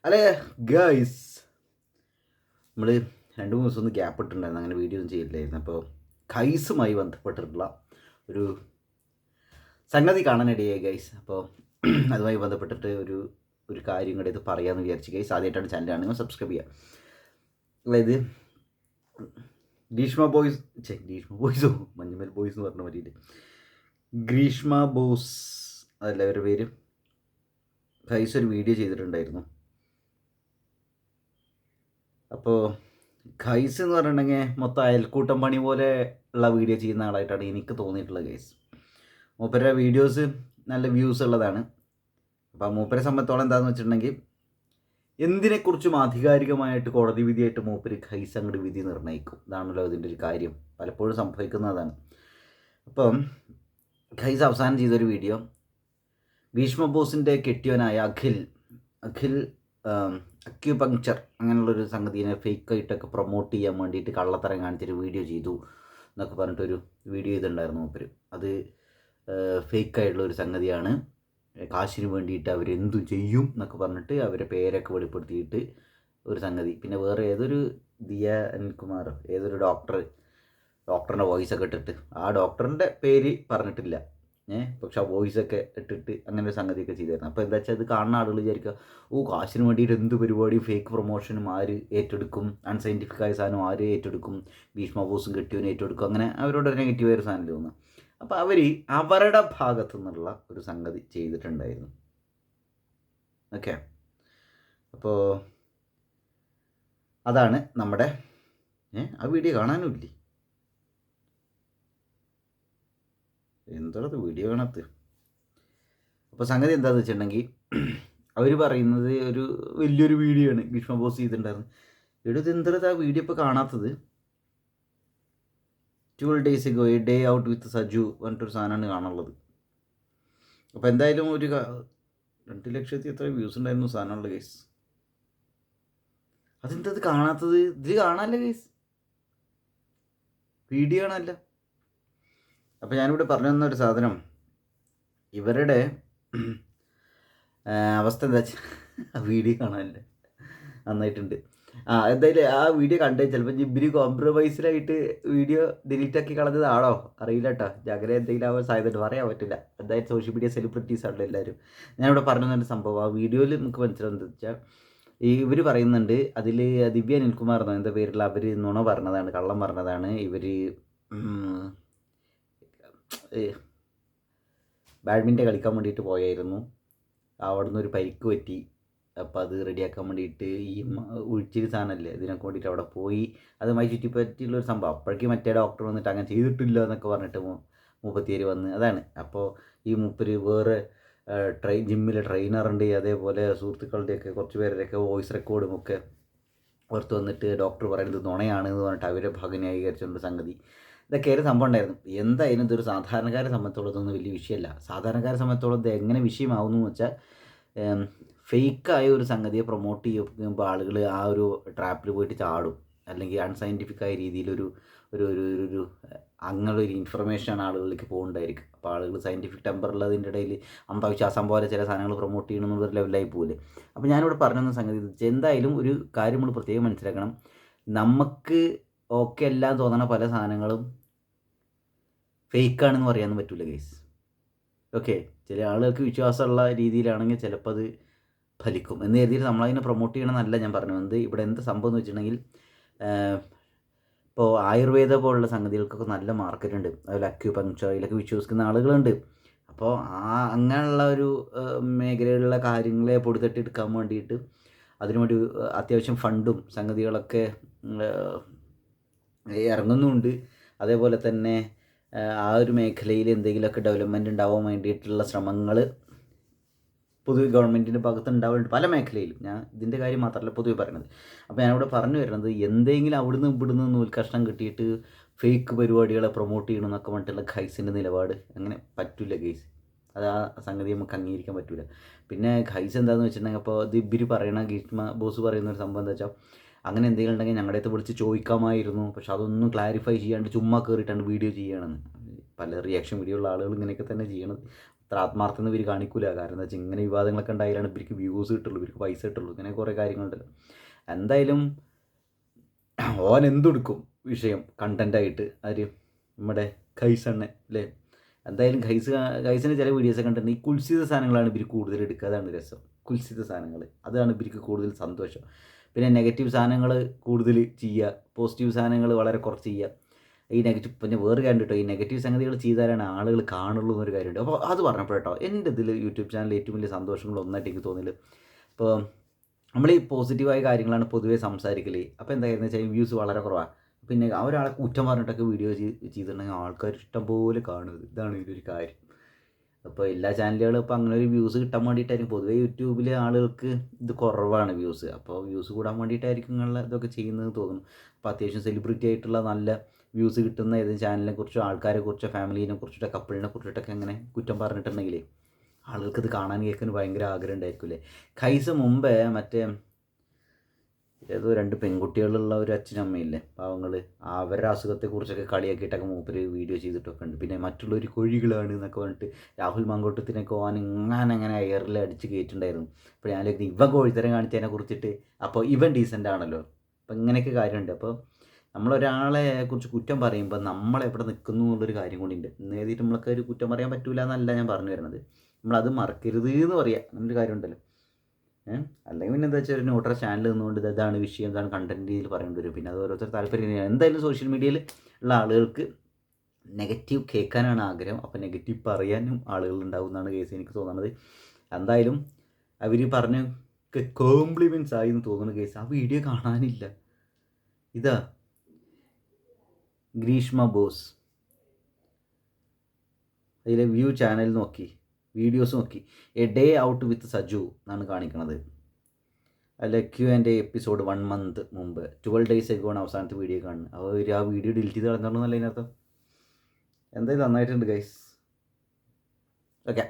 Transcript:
അല്ലേ ഗൈസ്, നമ്മൾ 2-3 ദിവസം ഒന്ന് ഗ്യാപ്പ് ഇട്ടിട്ടുണ്ടായിരുന്നു, അങ്ങനെ വീഡിയോ ഒന്നും ചെയ്തില്ലായിരുന്നു. അപ്പോൾ ഖൈസുമായി ബന്ധപ്പെട്ടിട്ടുള്ള ഒരു സംഗതി കാണാനിടയായി ഗൈസ്. അപ്പോൾ അതുമായി ബന്ധപ്പെട്ടിട്ട് ഒരു ഒരു കാര്യം കൂടെ ഇത് പറയാമെന്ന് വിചാരിച്ചു ഗൈസ്. ആദ്യമായിട്ടാണ് ചാനൽ ആണെങ്കിൽ സബ്സ്ക്രൈബ് ചെയ്യുക. അതായത് ഗ്രീഷ്മ ബോയ്സോ മഞ്ഞുമൽ ബോയ്സ് എന്ന് പറഞ്ഞ മാതിരി ഗ്രീഷ്മ ബോസ് അതല്ല അവരുടെ പേര്. ഖൈസ് ഒരു വീഡിയോ ചെയ്തിട്ടുണ്ടായിരുന്നു. അപ്പോൾ ഖൈസ് എന്ന് പറഞ്ഞിട്ടുണ്ടെങ്കിൽ മൊത്തം അയൽക്കൂട്ടം പണി പോലെ ഉള്ള വീഡിയോ ചെയ്യുന്ന ആളായിട്ടാണ് എനിക്ക് തോന്നിയിട്ടുള്ളത് ഗൈസ്. മൂപ്പരുടെ വീഡിയോസ് നല്ല വ്യൂസ് ഉള്ളതാണ്. അപ്പോൾ മൂപ്പരെ സംബന്ധിച്ചോളം എന്താണെന്ന് വെച്ചിട്ടുണ്ടെങ്കിൽ എന്തിനെക്കുറിച്ചും ആധികാരികമായിട്ട് കോടതി വിധിയായിട്ട് മൂപ്പര് ഖൈസ് അങ്ങോട്ട് വിധി നിർണ്ണയിക്കും. ഇതാണല്ലോ ഇതിൻ്റെ ഒരു കാര്യം, പലപ്പോഴും സംഭവിക്കുന്നതാണ്. അപ്പം ഖൈസ് അവസാനം ചെയ്തൊരു വീഡിയോ ഭീഷ്മ ബോസിൻ്റെ കെട്ടിയവനായ അഖിൽ അക്യുപങ്ക്ചർ അങ്ങനെയുള്ളൊരു സംഗതിനെ ഫേക്കായിട്ടൊക്കെ പ്രൊമോട്ട് ചെയ്യാൻ വേണ്ടിയിട്ട് കള്ളത്തരം കാണിച്ചൊരു വീഡിയോ ചെയ്തു എന്നൊക്കെ പറഞ്ഞിട്ടൊരു വീഡിയോ ചെയ്തിട്ടുണ്ടായിരുന്നു മൂപ്പര്. അത് ഫേക്കായിട്ടുള്ളൊരു സംഗതിയാണ്, കാശിന് വേണ്ടിയിട്ട് അവരെന്തു ചെയ്യും എന്നൊക്കെ പറഞ്ഞിട്ട് അവരെ പേരൊക്കെ വെളിപ്പെടുത്തിയിട്ട് ഒരു സംഗതി. പിന്നെ വേറെ ഏതൊരു ദിയ അനിൽകുമാർ ഏതൊരു ഡോക്ടറിൻ്റെ വോയിസൊക്കെ ഇട്ടിട്ട്, ആ ഡോക്ടറിൻ്റെ പേര് പറഞ്ഞിട്ടില്ല, പക്ഷെ ആ വോയിസൊക്കെ ഇട്ടിട്ട് അങ്ങനെ ഒരു സംഗതിയൊക്കെ ചെയ്തായിരുന്നു. അപ്പോൾ എന്താ വെച്ചാൽ ഇത് കാണുന്ന ആളുകൾ വിചാരിക്കുക, കാശിന് വേണ്ടിയിട്ട് എന്ത് പരിപാടിയും ഫേക്ക് പ്രൊമോഷനും ആര് ഏറ്റെടുക്കും, അൺസയൻറ്റിഫിക് ആയ സാധനം ആര് ഏറ്റെടുക്കും, ഭീഷ്മ ബോസും കെട്ടിയവനും ഏറ്റെടുക്കും, അങ്ങനെ അവരോട് ഒരു നെഗറ്റീവായ ഒരു സാധനം തോന്നുന്നു. അപ്പോൾ അവർ അവരുടെ ഭാഗത്തു നിന്നുള്ള ഒരു സംഗതി ചെയ്തിട്ടുണ്ടായിരുന്നു. ഓക്കെ, അപ്പോൾ അതാണ് നമ്മുടെ ആ വീഡിയോ കാണാനുമില്ലേ, എന്തോടത്ത് വീഡിയോ കാണാത്ത. അപ്പോൾ സംഗതി എന്താണെന്ന് വെച്ചിട്ടുണ്ടെങ്കിൽ അവർ പറയുന്നത് ഒരു വലിയൊരു വീഡിയോ ആണ് ഭീഷ്മ ബോസ് ചെയ്തിട്ടുണ്ടായിരുന്നു. ഇത് എന്തോടത്ത് ആ വീഡിയോ ഇപ്പോൾ കാണാത്തത്? 12 days ago A day out with Saju പറഞ്ഞിട്ടൊരു സാധനമാണ് കാണാനുള്ളത്. അപ്പോൾ എന്തായാലും ഒരു 2 ലക്ഷത്തി എത്ര വ്യൂസ് ഉണ്ടായിരുന്നു സാധനമുള്ള കേസ്. അതെന്തത് കാണാത്തത്? ഇത് കാണാനല്ല കേസ്, വീഡിയോ കാണാനല്ല. അപ്പോൾ ഞാനിവിടെ പറഞ്ഞു തന്നൊരു സാധനം, ഇവരുടെ അവസ്ഥ എന്താ വെച്ചാൽ വീഡിയോ കാണാനല്ല, നന്നായിട്ടുണ്ട്. എന്തായാലും ആ വീഡിയോ കണ്ടേ ചിലപ്പോൾ ജിബിരി കോംപ്രമൈസിലായിട്ട് വീഡിയോ ഡിലീറ്റ് ആക്കി കളഞ്ഞതാണോ അറിയില്ല കേട്ടോ. അങ്ങനെ എന്തെങ്കിലും ആവാൻ സാധ്യത പറയാൻ പറ്റില്ല. എന്തായാലും സോഷ്യൽ മീഡിയ സെലിബ്രിറ്റീസ് ആണല്ലോ എല്ലാവരും. ഞാനിവിടെ പറഞ്ഞു തന്നൊരു സംഭവം ആ വീഡിയോയിൽ നമുക്ക് മനസ്സിലാവുന്നത് വെച്ചാൽ ഇവർ പറയുന്നുണ്ട്, അതിൽ ദിവ്യ അനിൽകുമാർ എന്നോ എന്താ പേരുള്ള അവർ നുണ പറഞ്ഞതാണ്, കള്ളം പറഞ്ഞതാണ്. ഇവർ ബാഡ്മിൻ്റൺ കളിക്കാൻ വേണ്ടിയിട്ട് പോയായിരുന്നു, അവിടുന്ന് ഒരു പരിക്ക് പറ്റി. അപ്പോൾ അത് റെഡിയാക്കാൻ വേണ്ടിയിട്ട് ഈ ഉഴിച്ചിരി സാധനമല്ലേ ഇതിനൊക്കെ വേണ്ടിയിട്ട് അവിടെ പോയി, അതുമായി ചുറ്റിപ്പറ്റിയുള്ളൊരു സംഭവം. അപ്പോഴേക്കും മറ്റേ ഡോക്ടർ വന്നിട്ട് അങ്ങനെ ചെയ്തിട്ടില്ല എന്നൊക്കെ പറഞ്ഞിട്ട് മൂപ്പത്തിയേര് വന്ന് അതാണ്. അപ്പോൾ ഈ മൂപ്പര് വേറെ ജിമ്മിലെ ട്രെയിനറുണ്ട്, അതേപോലെ സുഹൃത്തുക്കളുടെയൊക്കെ കുറച്ച് പേരുടെയൊക്കെ വോയിസ് റെക്കോർഡും ഒക്കെ പുറത്ത് വന്നിട്ട് ഡോക്ടർ പറയുന്നത് നുണയാണ് എന്ന് പറഞ്ഞിട്ട് അവരെ ഭാഗന്യായീകരിച്ചുകൊണ്ട് സംഗതി ഇതൊക്കെയായിരുന്നു സംഭവം ഉണ്ടായിരുന്നു. എന്തായാലും ഇതൊരു സാധാരണക്കാരെ സംബന്ധിച്ചോളം ഇതൊന്നും വലിയ വിഷയമല്ല. സാധാരണക്കാരെ സംബന്ധിച്ചോളം ഇത് എങ്ങനെ വിഷയമാവുന്നു എന്ന് വെച്ചാൽ, ഫേക്കായ ഒരു സംഗതിയെ പ്രൊമോട്ട് ചെയ്യുമ്പോൾ ആളുകൾ ആ ഒരു ട്രാപ്പിൽ പോയിട്ട് ചാടും, അല്ലെങ്കിൽ അൺസയൻറ്റിഫിക്കായ രീതിയിലൊരു ഒരു ഒരു ഒരു അങ്ങനെയൊരു ഇൻഫർമേഷനാണ് ആളുകളിലേക്ക് പോകുന്നുണ്ടായിരിക്കും. അപ്പോൾ ആളുകൾ സയൻറ്റിഫിക് ടെമ്പറുള്ളതിൻ്റെ ഇടയിൽ അന്ധവിശ്വാസം പോലെ ചില സാധനങ്ങൾ പ്രൊമോട്ട് ചെയ്യണമെന്നൊരു ലെവലായി പോകില്ലേ. അപ്പോൾ ഞാനിവിടെ പറഞ്ഞ സംഗതി എന്തായാലും ഒരു കാര്യം നമ്മൾ പ്രത്യേകം മനസ്സിലാക്കണം, നമുക്ക് ഓക്കെ എല്ലാം തോന്നണ പല സാധനങ്ങളും ഫേക്കാണെന്ന് പറയാനൊന്നും പറ്റില്ല ഗൈസ്. ഓക്കെ, ചില ആളുകൾക്ക് വിശ്വാസമുള്ള രീതിയിലാണെങ്കിൽ ചിലപ്പോൾ അത് ഫലിക്കും എന്ന് കരുതിയിട്ട് നമ്മളതിനെ പ്രൊമോട്ട് ചെയ്യണമെന്നല്ല ഞാൻ പറഞ്ഞു വന്നത്. ഇവിടെ എന്ത് സംഭവം എന്ന് വെച്ചിട്ടുണ്ടെങ്കിൽ, ഇപ്പോൾ ആയുർവേദ പോലുള്ള സംഗതികൾക്കൊക്കെ നല്ല മാർക്കറ്റ് ഉണ്ട്, അതുപോലെ അക്യുപങ്ക്ചർ ഇതിലൊക്കെ വിശ്വസിക്കുന്ന ആളുകളുണ്ട്. അപ്പോൾ അങ്ങനെയുള്ള ഒരു മേഖലയിലുള്ള കാര്യങ്ങളെ പൊടിതട്ടിയെടുക്കാൻ വേണ്ടിയിട്ട് അതിനുവേണ്ടി അത്യാവശ്യം ഫണ്ടും സംഗതികളൊക്കെ ഇറങ്ങുന്നുമുണ്ട്. അതേപോലെ തന്നെ ആ ഒരു മേഖലയിൽ എന്തെങ്കിലുമൊക്കെ ഡെവലപ്മെൻറ്റ് ഉണ്ടാവാൻ വേണ്ടിയിട്ടുള്ള ശ്രമങ്ങൾ പൊതുവെ ഗവൺമെൻറ്റിൻ്റെ ഭാഗത്ത് ഉണ്ടാവുന്നുണ്ട് പല മേഖലയിലും. ഞാൻ ഇതിൻ്റെ കാര്യം മാത്രമല്ല പൊതുവെ പറയുന്നത്. അപ്പോൾ ഞാനിവിടെ പറഞ്ഞു വരുന്നത്, എന്തെങ്കിലും അവിടുന്ന് ഇവിടുന്ന് നൂൽക്കഷ്ണം കിട്ടിയിട്ട് ഫേക്ക് പരിപാടികളെ പ്രൊമോട്ട് ചെയ്യണമെന്നൊക്കെ പറഞ്ഞിട്ടുള്ള ഖൈസിൻ്റെ നിലപാട് അങ്ങനെ പറ്റില്ല ഗൈസ്. അത് ആ സംഗതി നമുക്ക് അംഗീകരിക്കാൻ പറ്റില്ല. പിന്നെ ഖൈസ് എന്താണെന്ന് വെച്ചിട്ടുണ്ടെങ്കിൽ, അപ്പോൾ ഇത് ഇവർ പറയണ ഭീഷ്മ ബോസ് പറയുന്ന ഒരു സംഭവം എന്താ വെച്ചാൽ, അങ്ങനെ എന്തെങ്കിലും ഉണ്ടെങ്കിൽ ഞങ്ങളുടെ അടുത്ത് വിളിച്ച് ചോദിക്കാമായിരുന്നു, പക്ഷെ അതൊന്നും ക്ലാരിഫൈ ചെയ്യാണ്ട് ചുമ്മാ കയറിയിട്ടാണ് വീഡിയോ ചെയ്യുകയാണെന്ന്. പല റിയാക്ഷൻ വീഡിയോ ഉള്ള ആളുകൾ ഇങ്ങനെയൊക്കെ തന്നെ ചെയ്യണത്. അത്ര ആത്മാർത്ഥം ഇവർ കാണിക്കില്ല. കാരണം എന്താ വെച്ചാൽ ഇങ്ങനെ വിവാദങ്ങളൊക്കെ ഉണ്ടായാലാണ് ഇവർക്ക് വ്യൂസ് കിട്ടുള്ളൂ, ഇവർക്ക് പൈസ കിട്ടുള്ളൂ. ഇങ്ങനെ കുറേ കാര്യങ്ങളുണ്ടല്ലോ. എന്തായാലും ഓൻ എന്തെടുക്കും വിഷയം കണ്ടൻറ്റായിട്ട് ആര് നമ്മുടെ ഖൈസണ്ണൻ അല്ലേ. എന്തായാലും ഖൈസിൻ്റെ ചില വീഡിയോസൊക്കെ കണ്ടിട്ടുണ്ട്. ഈ കുൽസിത സാധനങ്ങളാണ് ഇവർ കൂടുതൽ എടുക്കുക, അതാണ് രസം. കുൽസിത സാധനങ്ങൾ അതാണ് ഇവർക്ക് കൂടുതൽ സന്തോഷം. പിന്നെ നെഗറ്റീവ് സാധനങ്ങൾ കൂടുതൽ ചെയ്യുക, പോസിറ്റീവ് സാധനങ്ങൾ വളരെ കുറച്ച് ചെയ്യുക. ഈ നെഗറ്റീവ് പിന്നെ വേറെ കാര്യം കേട്ടോ, ഈ നെഗറ്റീവ് സംഗതികൾ ചെയ്താലാണ് ആളുകൾ കാണുള്ളൂ എന്നൊരു കാര്യമുണ്ട്. അപ്പോൾ അത് പറഞ്ഞപ്പോഴേട്ടോ എൻ്റെ ഇതിൽ യൂട്യൂബ് ചാനലിൽ ഏറ്റവും വലിയ സന്തോഷങ്ങളൊന്നായിട്ട് എനിക്ക് തോന്നില്ല. ഇപ്പോൾ നമ്മൾ ഈ പോസിറ്റീവായ കാര്യങ്ങളാണ് പൊതുവേ സംസാരിക്കൽ. അപ്പോൾ എന്തായിരുന്നു വെച്ചാൽ വ്യൂസ് വളരെ കുറവാണ്. പിന്നെ ഒരാളെ കുറ്റം പറഞ്ഞിട്ടൊക്കെ വീഡിയോ ചെയ്തിട്ടുണ്ടെങ്കിൽ ആൾക്കാർ ഇഷ്ടംപോലെ കാണുന്നത്. ഇതാണ് ഇതിലൊരു കാര്യം. അപ്പോൾ എല്ലാ ചാനലുകളും ഇപ്പോൾ അങ്ങനെ ഒരു വ്യൂസ് കിട്ടാൻ വേണ്ടിയിട്ടായിരിക്കും. പൊതുവേ യൂട്യൂബിൽ ആളുകൾക്ക് ഇത് കുറവാണ് വ്യൂസ്. അപ്പോൾ വ്യൂസ് കൂടാൻ വേണ്ടിയിട്ടായിരിക്കും നിങ്ങൾ ഇതൊക്കെ ചെയ്യുന്നത് തോന്നുന്നു. അപ്പോൾ അത്യാവശ്യം സെലിബ്രിറ്റി ആയിട്ടുള്ള നല്ല വ്യൂസ് കിട്ടുന്ന ഏത് ചാനലിനെ കുറിച്ചോ ആൾക്കാരെ കുറിച്ചോ ഫാമിലിനെ കുറിച്ചിട്ടോ കപ്പിളിനെ കുറിച്ചിട്ടൊക്കെ അങ്ങനെ കുറ്റം പറഞ്ഞിട്ടുണ്ടെങ്കിൽ ആളുകൾക്ക് ഇത് കാണാൻ കേൾക്കാൻ ഭയങ്കര ആഗ്രഹം ഉണ്ടായിരിക്കും അല്ലേ. ഖൈസ് മുമ്പേ മറ്റേ ഏതോ 2 പെൺകുട്ടികളുള്ള ഒരു അച്ഛനമ്മയില്ലേ പാവങ്ങൾ, അവരുടെ അസുഖത്തെക്കുറിച്ചൊക്കെ കളിയാക്കിയിട്ടൊക്കെ മൂപ്പര് വീഡിയോ ചെയ്തിട്ടൊക്കെ ഉണ്ട്. പിന്നെ മറ്റുള്ളവർ കോഴികളാണ് എന്നൊക്കെ പറഞ്ഞിട്ട് രാഹുൽ മാങ്കോട്ടത്തിനൊക്കെ പോകാൻ അങ്ങനെ എയറിൽ അടിച്ച് കയറ്റുണ്ടായിരുന്നു. അപ്പോൾ ഞാനിലേക്ക് ഇവൻ കോഴിത്തരം കാണിച്ചതിനെ കുറിച്ചിട്ട്, അപ്പോൾ ഇവൻ ഡീസൻ്റ് ആണല്ലോ. അപ്പോൾ ഇങ്ങനെയൊക്കെ കാര്യമുണ്ട്. അപ്പോൾ നമ്മളൊരാളെ കുറിച്ച് കുറ്റം പറയുമ്പോൾ നമ്മളെവിടെ നിൽക്കുന്നു എന്നുള്ളൊരു കാര്യം കൊണ്ടുണ്ട്. ഇന്ന് എഴുതിയിട്ട് നമ്മളൊക്കെ ഒരു കുറ്റം പറയാൻ പറ്റില്ല എന്നല്ല ഞാൻ പറഞ്ഞു വരുന്നത്. നമ്മളത് മറക്കരുത് എന്ന് പറയാം, അങ്ങനൊരു കാര്യമുണ്ടല്ലോ. അല്ലെങ്കിൽ പിന്നെ എന്താ വെച്ചാൽ ഒരു ന്യൂട്രൽ ചാനൽ നിന്നുകൊണ്ട് ഇതാണ് വിഷയം, ഇതാണ് കണ്ടൻറ്റ് രീതിയിൽ പറയേണ്ടി വരും. പിന്നെ അത് ഓരോരുത്തർ താല്പര്യം. എന്തായാലും സോഷ്യൽ മീഡിയയിൽ ഉള്ള ആളുകൾക്ക് നെഗറ്റീവ് കേൾക്കാനാണ് ആഗ്രഹം. അപ്പോൾ നെഗറ്റീവ് പറയാനും ആളുകൾ ഉണ്ടാവും എന്നാണ് കേസ് എനിക്ക് തോന്നുന്നത്. എന്തായാലും അവർ പറഞ്ഞ കോംപ്ലിമെൻറ്റ്സ് ആയി എന്ന് തോന്നുന്ന കേസ്. ആ വീഡിയോ കാണാനില്ല. ഇതാ ഗ്രീഷ്മ ബോസ് അതിലെ വ്യൂ ചാനൽ നോക്കി വീഡിയോസ് നോക്കി A day out with Saju എന്നാണ് കാണിക്കുന്നത്. അല്ല Q&A എപ്പിസോഡ് 1 month മുമ്പ് 12 days ago ആണ് അവസാനത്തെ വീഡിയോ കാണുന്നത്. അവർ ആ വീഡിയോ ഡിലീറ്റ് ചെയ്ത് കളഞ്ഞോളൂ എന്നല്ല അതിനർത്ഥം. എന്തായാലും നന്നായിട്ടുണ്ട് ഗൈസ്. ഓക്കെ.